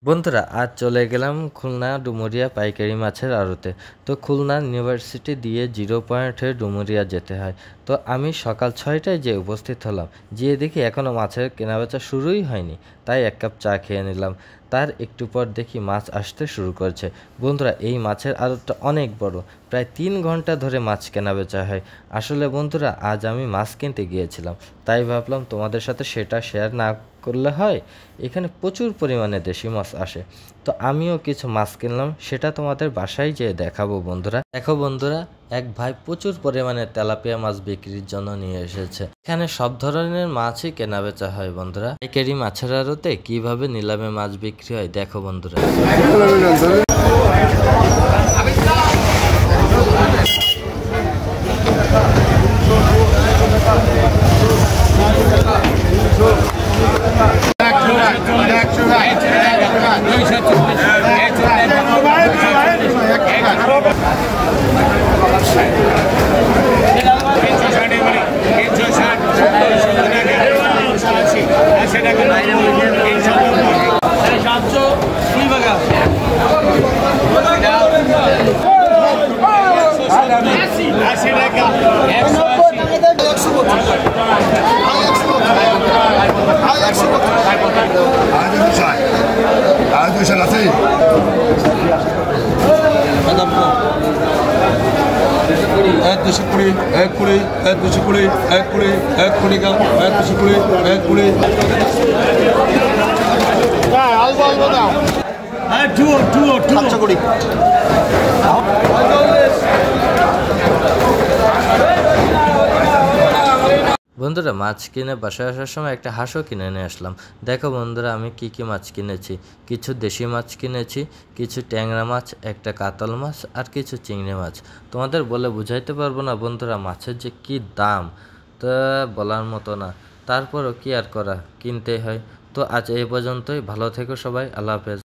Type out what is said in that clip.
বন্ধুরা আজ চলে গেলাম খুলনা ডুমুরিয়া পাইকারি মাছের আড়তে। তো খুলনা ইউনিভার্সিটি দিয়ে 0 পয়েন্টে ডুমুরিয়া যেতে হয়। তো আমি সকাল 6টায় যে উপস্থিত হলাম, যেয়ে দেখি এখনও মাছের কেনাবেচা শুরুই হয়নি। তাই এক কাপ চা খেয়ে নিলাম। তার একটু পর দেখি মাছ আসতে শুরু করছে। বন্ধুরা এই মাছের আড়তটা অনেক বড়, প্রায় 3 ঘন্টা ধরে মাছ কেনাবেচা হয়। আসলে বন্ধুরা আজ আমি মাছ কিনতে গিয়েছিলাম, তাই ভাবলাম তোমাদের সাথে সেটা শেয়ার না করলে হয়। এখানে প্রচুর পরিমাণে দেশি মাছ আসে, তো আমিও কিছু মাছ কিনলাম, সেটা তোমাদের বাসায় যেয়ে দেখাবো। বন্ধুরা দেখো বন্ধুরা, এক ভাই প্রচুর পরিমাণে তেলাপিয়া মাছ বিক্রির জন্য নিয়ে এসেছে। এখানে সব ধরনের মাছই কেনা বেচা হয়। বন্ধুরা পাইকারি মাছের আড়তে কিভাবে নিলামে মাছ বিক্রি হয় দেখো বন্ধুরা। বন্ধুরা মাছ কিনে বাসায় আসার সময় একটা হাঁসও কিনে নিয়ে আসলাম। দেখো বন্ধুরা আমি কি কি মাছ কিনেছি। কিছু দেশি মাছ কিনেছি, কিছু ট্যাংরা মাছ, একটা কাতল মাছ আর কিছু চিংড়ি মাছ। তোমাদের বলে বুঝাইতে পারবো না বন্ধুরা, মাছের যে কি দাম তা বলার মতো না। তারপরও কি আর করা, কিনতেই হয়। তো আজ এই পর্যন্তই। ভালো থেকো সবাই, আল্লাহ হাফেজ।